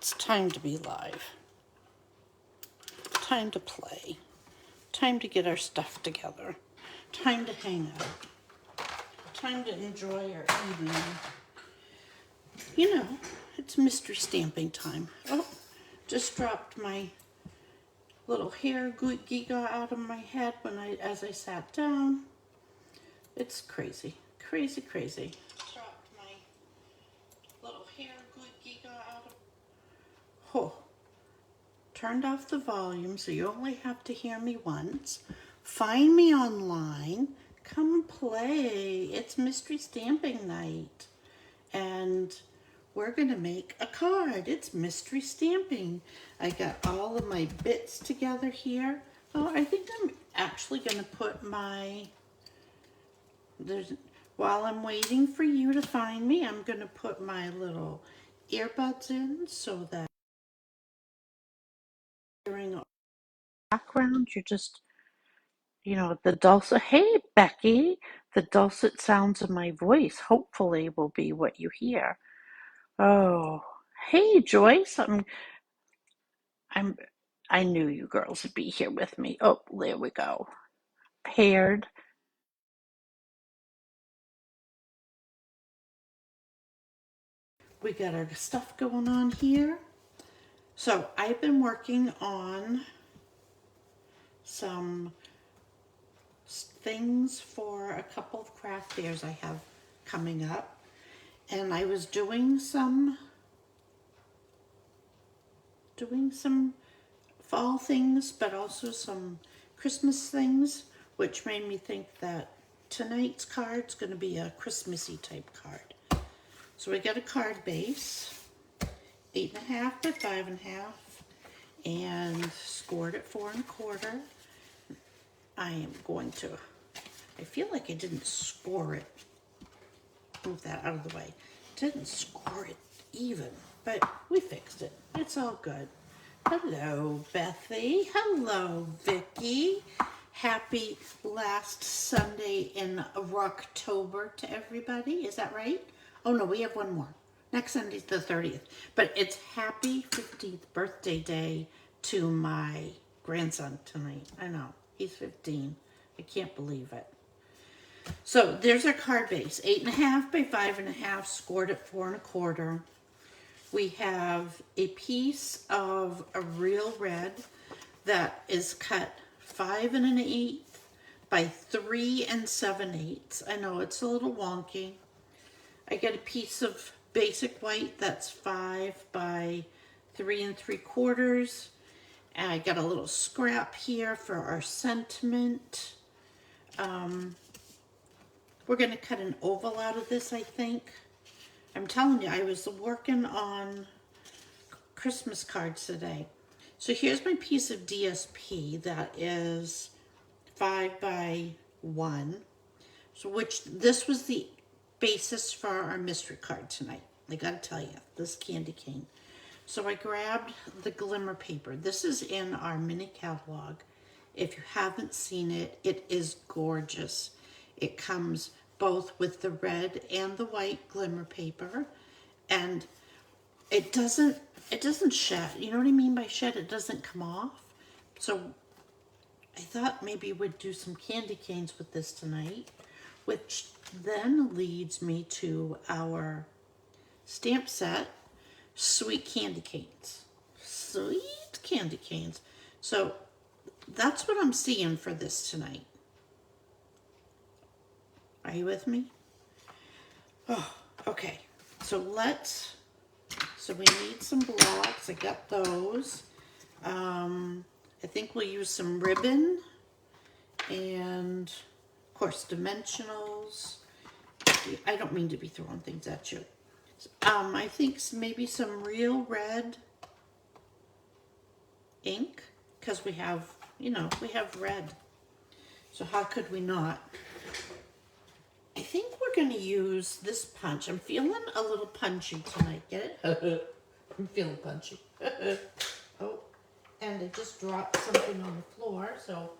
It's time to be live. Time to play. Time to get our stuff together. Time to hang out. Time to enjoy our evening. You know, it's mystery stamping time. Oh, just dropped my little hair giga out of my head as I sat down. It's crazy, crazy, crazy. Dropped my little hair giga out of. Oh, turned off the volume so you only have to hear me once. Find me online. Come play. It's mystery stamping night. And we're going to make a card. It's mystery stamping. I got all of my bits together here. Oh, I think I'm actually going to put while I'm waiting for you to find me, I'm going to put my little earbuds in so that during background, you're just, the dulcet, hey, Becky, the dulcet sounds of my voice hopefully will be what you hear. Oh, hey, Joyce, I knew you girls would be here with me. Oh, there we go. Paired. We got our stuff going on here. So I've been working on some things for a couple of craft fairs I have coming up. And I was doing some fall things, but also some Christmas things, which made me think that tonight's card's going to be a Christmassy type card. So I got a card base, 8.5 by 5.5, and scored at 4 1/4. I feel like I didn't score it. Move that out of the way. Didn't score it even, but we fixed it. It's all good. Hello, Bethy. Hello, Vicky. Happy last Sunday in Rocktober to everybody. Is that right? Oh no, we have one more. Next Sunday's the 30th. But it's happy 15th birthday day to my grandson tonight. I know, he's 15. I can't believe it. So there's our card base. 8.5 by 5.5, scored at 4 1/4. We have a piece of a real red that is cut 5 1/8 by 3 7/8. I know it's a little wonky. I get a piece of basic white that's 5 by 3 3/4. And I got a little scrap here for our sentiment. We're going to cut an oval out of this, I think. I'm telling you, I was working on Christmas cards today. So here's my piece of DSP that is 5 by 1. So this was the basis for our mystery card tonight. I gotta tell you, this candy cane. So I grabbed the glimmer paper. This is in our mini catalog. If you haven't seen it, it is gorgeous. It comes both with the red and the white glimmer paper, and it doesn't shed. You know what I mean by shed? It doesn't come off. So I thought maybe we'd do some candy canes with this tonight, which then leads me to our stamp set, sweet candy canes. Sweet candy canes. So that's what I'm seeing for this tonight. Are you with me? Oh, okay. So we need some blocks. I got those. I think we'll use some ribbon and, of course, dimensionals. I don't mean to be throwing things at you. I think maybe some real red ink, because we have red. So how could we not? I think we're going to use this punch. I'm feeling a little punchy tonight. Get it? I'm feeling punchy. Oh, and I just dropped something on the floor. So,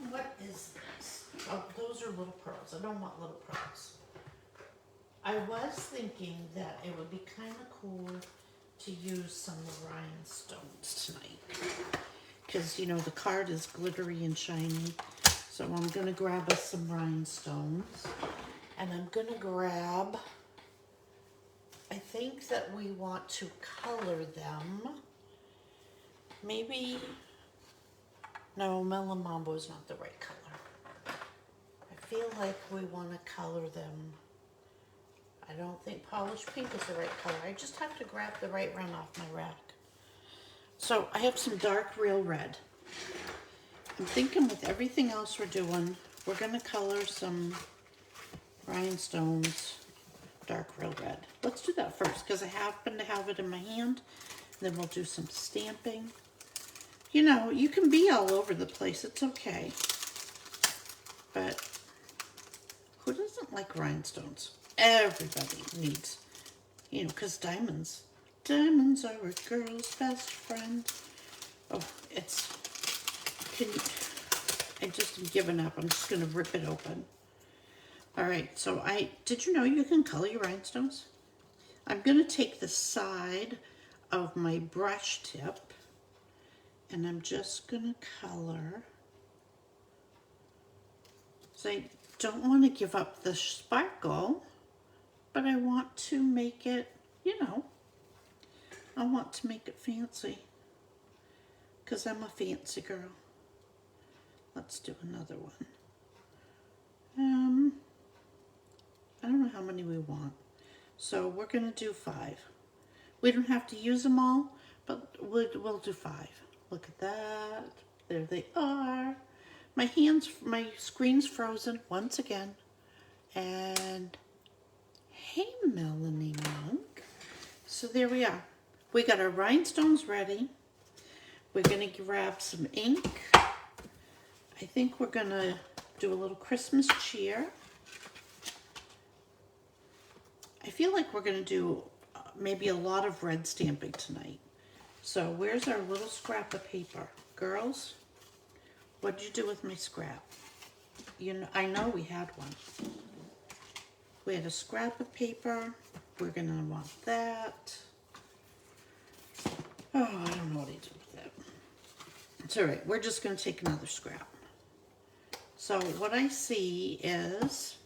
what is this? Oh, those are little pearls. I don't want little pearls. I was thinking that it would be kind of cool to use some rhinestones tonight. Because, you know, the card is glittery and shiny. So I'm going to grab us some rhinestones. And I'm going to grab, I think that we want to color them. Maybe, no, Melon Mambo is not the right color. I feel like we want to color them. I don't think polished pink is the right color. I just have to grab the right one off my rack. So I have some dark real red. I'm thinking with everything else we're doing, we're going to color some rhinestones dark real red. Let's do that first because I happen to have it in my hand. Then we'll do some stamping. You know, you can be all over the place. It's okay. But who doesn't like rhinestones? Everybody needs, you know, because diamonds are a girl's best friend. Oh, I just am giving up. I'm just going to rip it open. All right, so did you know you can color your rhinestones? I'm going to take the side of my brush tip and I'm just going to color. So I don't want to give up the sparkle, but I want to make it, you know, I want to make it fancy because I'm a fancy girl. Let's do another one. I don't know how many we want. So we're going to do 5. We don't have to use them all, but we'll do 5. Look at that. There they are. My screen's frozen once again. And hey, Melanie Monk. So there we are. We got our rhinestones ready. We're going to grab some ink. I think we're going to do a little Christmas cheer. I feel like we're going to do maybe a lot of red stamping tonight. So where's our little scrap of paper? Girls, what did you do with my scrap? You know, I know we had one. We had a scrap of paper. We're going to want that. Oh, I don't know what I did with that. It's all right. We're just going to take another scrap. So what I see is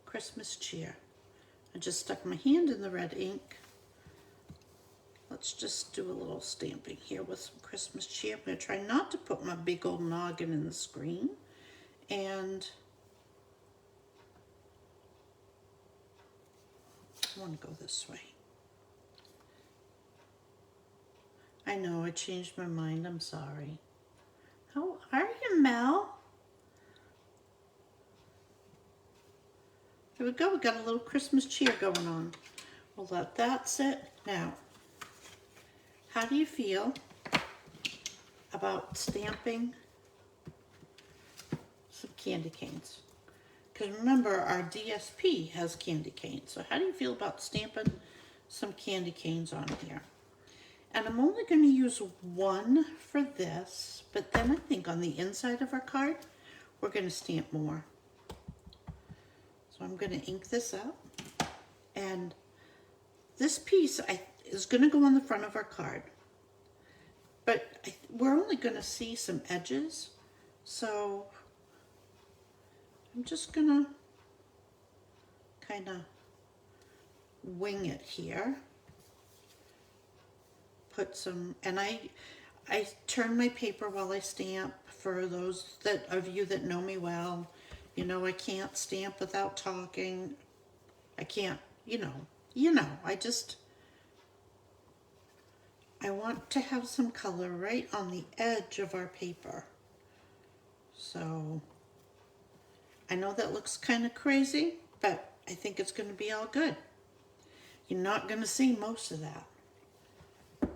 Christmas cheer. I just stuck my hand in the red ink. Let's just do a little stamping here with some Christmas cheer. I'm going to try not to put my big old noggin in the screen. And I want to go this way. I know, I changed my mind. I'm sorry. How are you, Mel? There we go. We got a little Christmas cheer going on. We'll let that sit. Now, how do you feel about stamping some candy canes? Because remember, our DSP has candy canes. So how do you feel about stamping some candy canes on here? And I'm only going to use one for this, but then I think on the inside of our card, we're going to stamp more. So I'm going to ink this up. And this piece is going to go on the front of our card. But we're only going to see some edges. So I'm just going to kind of wing it here. Put some, and I turn my paper while I stamp. For those of you that know me well, you know I can't stamp without talking. I can't, you know, I want to have some color right on the edge of our paper. So I know that looks kind of crazy, but I think it's going to be all good. You're not going to see most of that.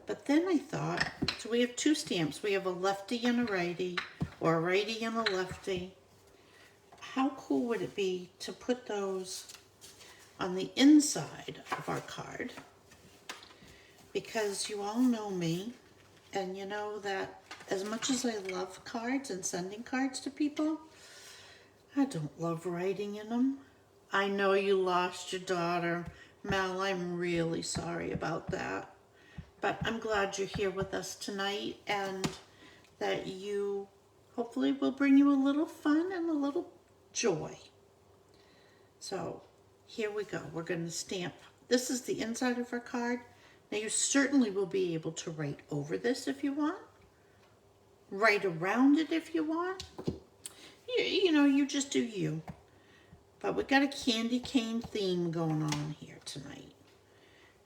But then I thought, so we have 2 stamps. We have a lefty and a righty, or a righty and a lefty. How cool would it be to put those on the inside of our card? Because you all know me, and you know that as much as I love cards and sending cards to people, I don't love writing in them. I know you lost your daughter. Mel, I'm really sorry about that. But I'm glad you're here with us tonight and that you hopefully will bring you a little fun and a little joy. So here we go. We're going to stamp. This is the inside of our card. Now you certainly will be able to write over this if you want. Write around it if you want. You know, you just do you. But we got a candy cane theme going on here tonight.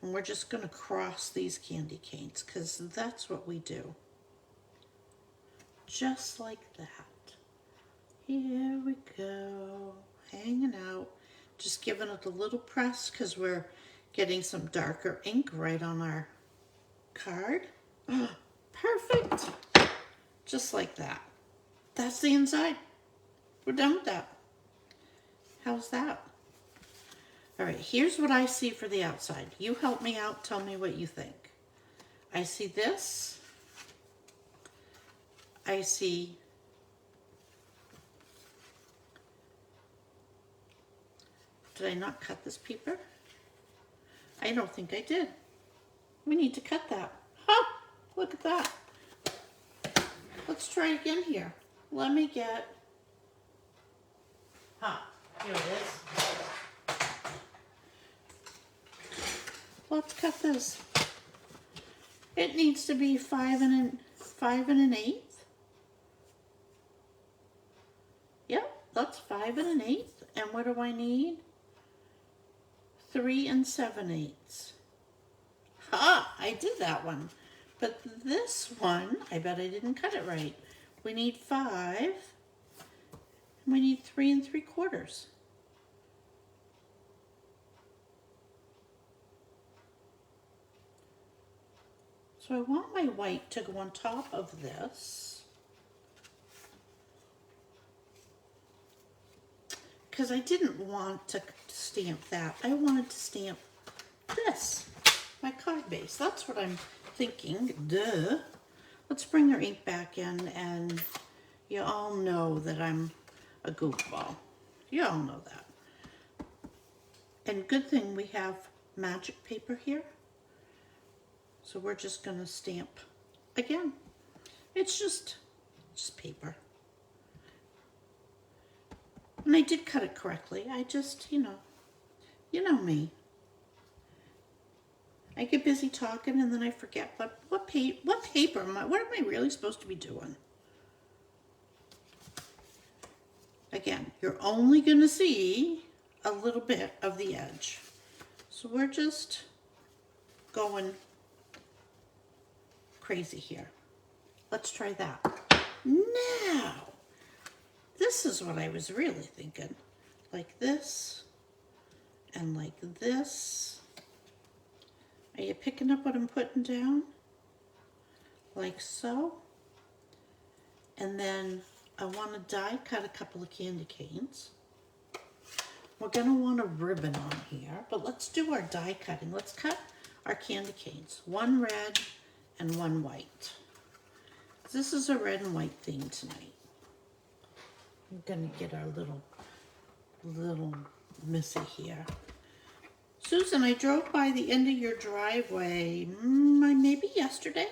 And we're just going to cross these candy canes because that's what we do. Just like that. Here we go. Hanging out. Just giving it a little press because we're getting some darker ink right on our card. Oh, perfect. Just like that. That's the inside. We're done with that. How's that? All right, here's what I see for the outside. You help me out. Tell me what you think. I see this. I see did I not cut this paper? I don't think I did. We need to cut that. Ha! Look at that. Let's try again here. Let me get... Here it is. Let's cut this. It needs to be 5 and an eighth. Yep, that's 5 and an eighth. And what do I need? 3 and 7/8. Ha! I did that one. But this one, I bet I didn't cut it right. We need 5. And we need 3 3/4. So I want my white to go on top of this. Because I didn't want to stamp that. I wanted to stamp this, my card base. That's what I'm thinking. Duh. Let's bring our ink back in, and you all know that I'm a goofball. You all know that. And good thing we have magic paper here. So we're just going to stamp again. It's just paper. And I did cut it correctly. I just, you know me. I get busy talking and then I forget what paper am I, what am I really supposed to be doing? Again, you're only going to see a little bit of the edge. So we're just going crazy here. Let's try that. Now, this is what I was really thinking. Like this and like this. Are you picking up what I'm putting down? Like so. And then I want to die cut a couple of candy canes. We're going to want a ribbon on here, but let's do our die cutting. Let's cut our candy canes. One red and one white. This is a red and white theme tonight. I'm going to get our little missy here. Susan, I drove by the end of your driveway maybe yesterday,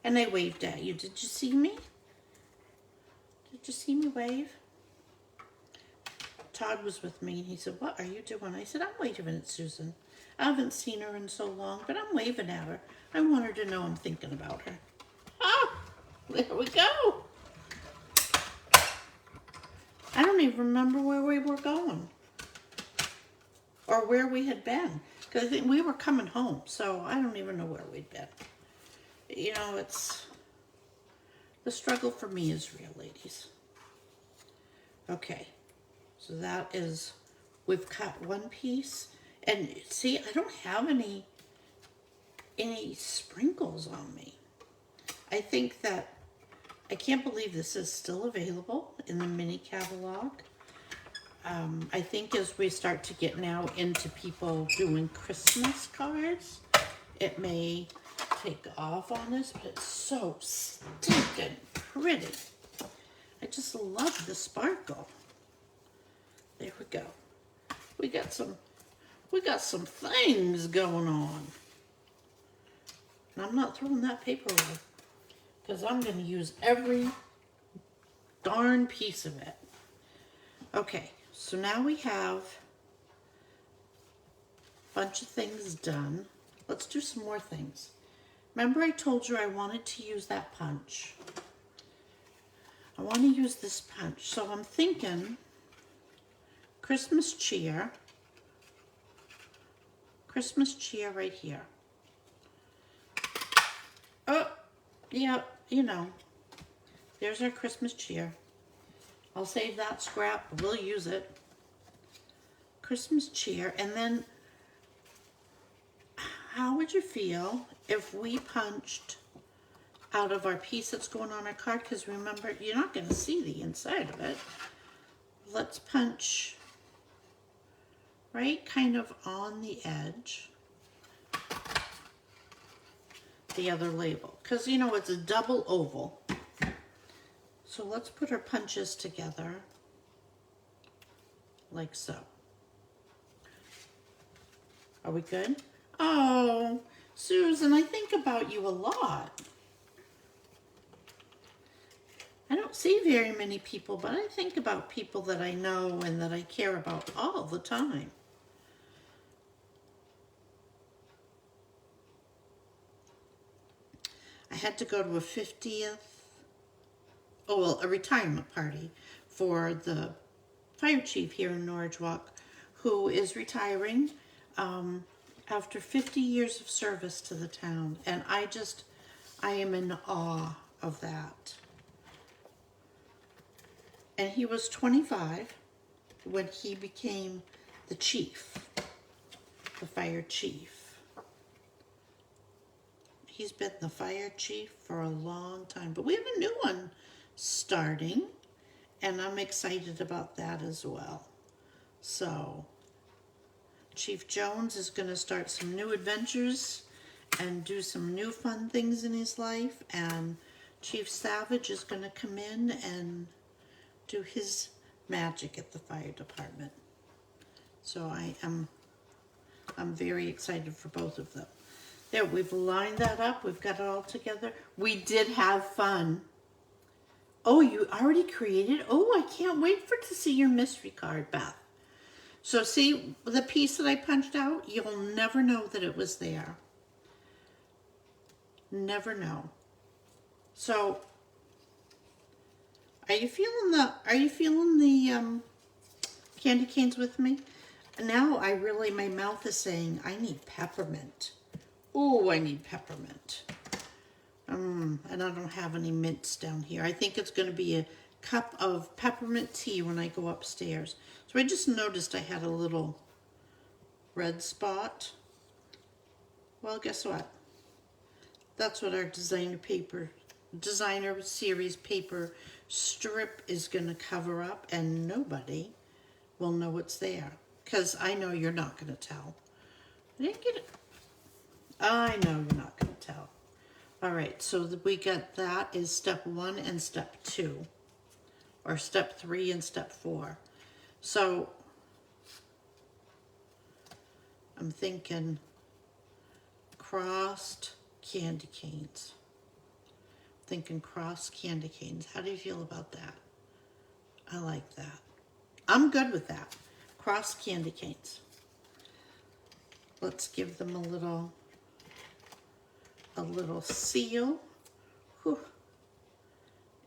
and I waved at you. Did you see me? Did you see me wave? Todd was with me, and he said, "What are you doing?" I said, "I'm waving at Susan. I haven't seen her in so long, but I'm waving at her. I want her to know I'm thinking about her." Ah, there we go. I don't even remember where we were going or where we had been, because I think we were coming home, so I don't even know where we'd been. You know, it's the struggle for me is real, ladies. Okay, so that is, we've cut one piece, and see, I don't have any sprinkles on me. I think that, I can't believe this is still available in the mini catalog. I think as we start to get now into people doing Christmas cards, it may take off on us, but it's so stinking pretty. I just love the sparkle. There we go. we got some things going on. And I'm not throwing that paper away because I'm going to use every darn piece of it. Okay, so now we have a bunch of things done. Let's do some more things. Remember I told you I wanted to use that punch. I want to use this punch. So I'm thinking Christmas cheer right here. Oh, yeah, you know, there's our Christmas cheer. I'll save that scrap, we'll use it. Christmas cheer, and then how would you feel if we punched out of our piece that's going on our card? Because remember, you're not going to see the inside of it. Let's punch right kind of on the edge the other label, because you know it's a double oval. So let's put our punches together like so. Are we good? Oh, Susan, I think about you a lot. I don't see very many people, but I think about people that I know and that I care about all the time. I had to go to a 50th, a retirement party for the fire chief here in Norridgewock, who is retiring after 50 years of service to the town. And I am in awe of that. And he was 25 when he became the chief, the fire chief. He's been the fire chief for a long time, but we have a new one starting, and I'm excited about that as well. So, Chief Jones is going to start some new adventures and do some new fun things in his life, and Chief Savage is going to come in and do his magic at the fire department. So I'm very excited for both of them. There, we've lined that up. We've got it all together. We did have fun. Oh, you already created? Oh, I can't wait to see your mystery card, Beth. So see the piece that I punched out? You'll never know that it was there. Never know. So, are you feeling the candy canes with me? Now my mouth is saying I need peppermint. Oh, I need peppermint. And I don't have any mints down here. I think it's going to be a cup of peppermint tea when I go upstairs. So I just noticed I had a little red spot. Well, guess what? That's what our designer series paper strip is going to cover up, and nobody will know it's there. Because I know you're not going to tell. I didn't get it. I know you're not going to tell. All right, so we got that is step 1 and step 2. Or step 3 and step 4. So, I'm thinking crossed candy canes. Thinking crossed candy canes. How do you feel about that? I like that. I'm good with that. Crossed candy canes. Let's give them a little seal. Whew.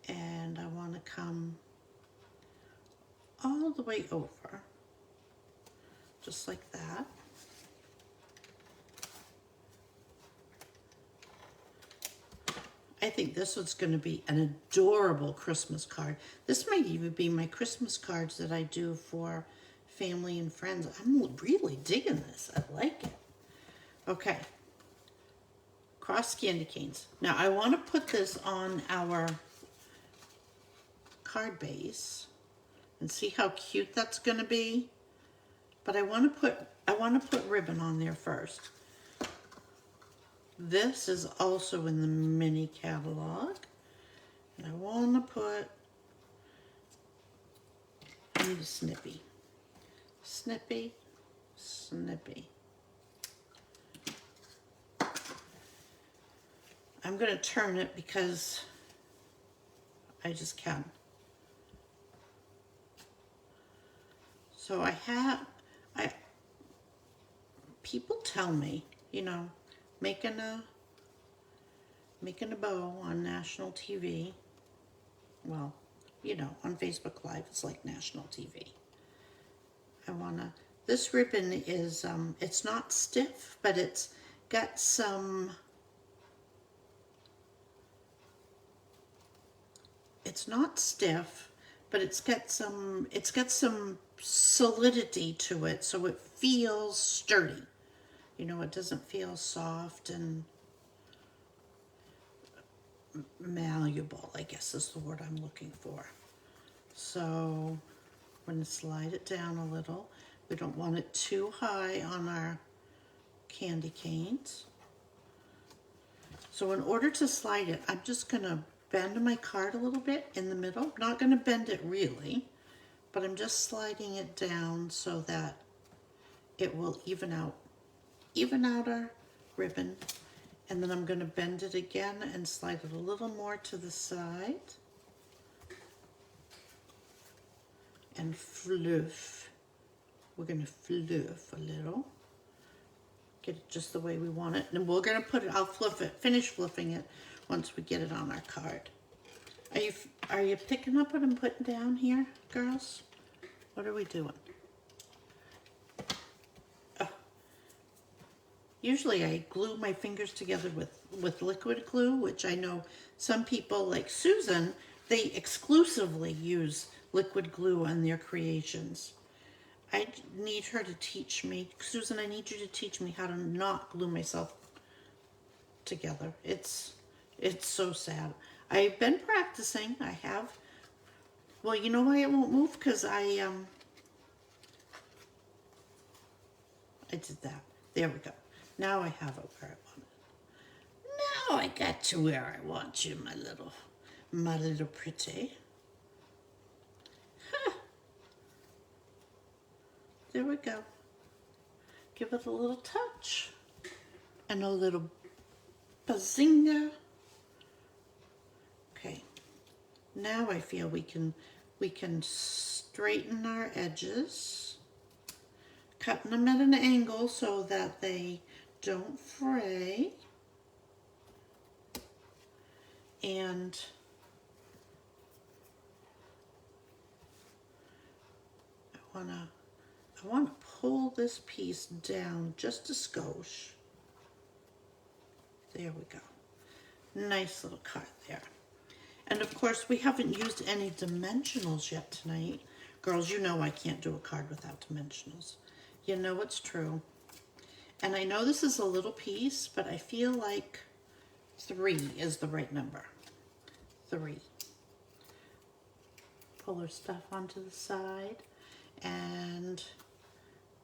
And I want to come all the way over, just like that. I think this one's going to be an adorable Christmas card. This might even be my Christmas cards that I do for family and friends. I'm really digging this. I like it. Okay. Cross candy canes. Now I want to put this on our card base and see how cute that's going to be. But I want to put ribbon on there first. This is also in the mini catalog. And I want to put, I need a Snippy. Snippy. snippy. I'm going to turn it because I just can. So people tell me, you know, making a bow on national TV, well, you know, on Facebook Live, it's like national TV. This ribbon is, it's not stiff, but it's got some, it's not stiff, but it's got some solidity to it, so it feels sturdy. You know, it doesn't feel soft and malleable, I guess is the word I'm looking for. So I'm going to slide it down a little. We don't want it too high on our candy canes. So in order to slide it, I'm just going to bend my card a little bit in the middle. I'm not going to bend it really, but I'm just sliding it down so that it will even out our ribbon. And then I'm going to bend it again and slide it a little more to the side. And fluff. We're going to fluff a little. Get it just the way we want it. And we're going to put it, I'll fluff it, finish fluffing it once we get it on our card. Are you picking up what I'm putting down here, girls? What are we doing? Usually I glue my fingers together with liquid glue, which I know some people like Susan, they exclusively use liquid glue on their creations. I need her to teach me. Susan, I need you to teach me how to not glue myself together. It's so sad. I've been practicing. I have. Well, you know why it won't move? Because I did that. There we go. Now I have it where I want it. Now I got to where I want you, my little pretty. Huh. There we go. Give it a little touch and a little bazinga. Okay. Now I feel we can straighten our edges, cutting them at an angle so that they don't fray. And I want to pull this piece down just a skosh. There we go. Nice little cut there. And of course, we haven't used any dimensionals yet tonight. Girls, you know I can't do a card without dimensionals. You know it's true. And I know this is a little piece, but I feel like 3 is the right number. 3. Pull our stuff onto the side and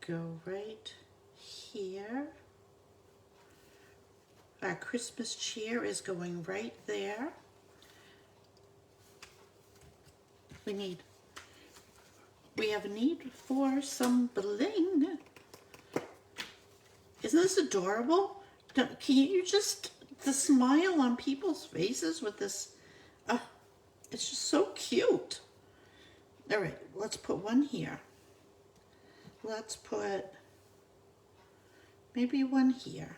go right here. Our Christmas cheer is going right there. We have a need for some bling. Isn't this adorable? Can you just, the smile on people's faces with this, it's just so cute. All right, let's put one here. Let's put maybe one here.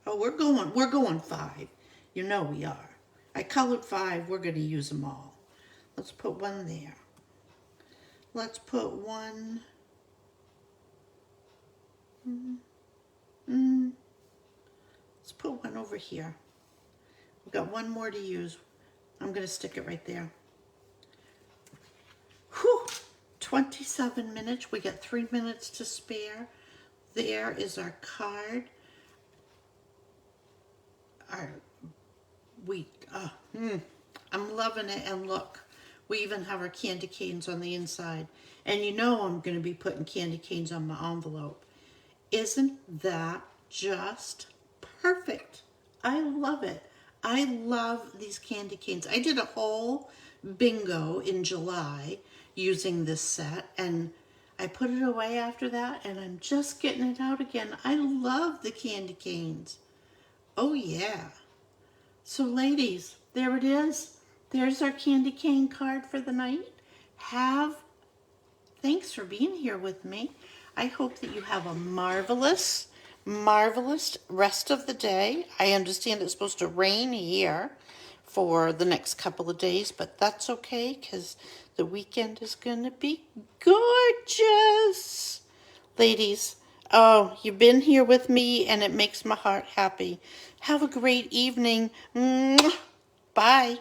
Oh, we're going 5. You know we are. I colored 5, we're gonna use them all. Let's put one there. Let's put one, let's put one over here. We've got one more to use. I'm gonna stick it right there. Whew, 27 minutes, we got 3 minutes to spare. There is our card. I'm loving it, and look, we even have our candy canes on the inside. And you know I'm going to be putting candy canes on my envelope. Isn't that just perfect? I love it. I love these candy canes. I did a whole bingo in July using this set, and I put it away after that, and I'm just getting it out again. I love the candy canes. Oh, yeah. So, ladies, there it is. There's our candy cane card for the night. Thanks for being here with me. I hope that you have a marvelous, marvelous rest of the day. I understand it's supposed to rain here for the next couple of days, but that's okay because the weekend is going to be gorgeous. Ladies, oh, you've been here with me and it makes my heart happy. Have a great evening. Mwah. Bye.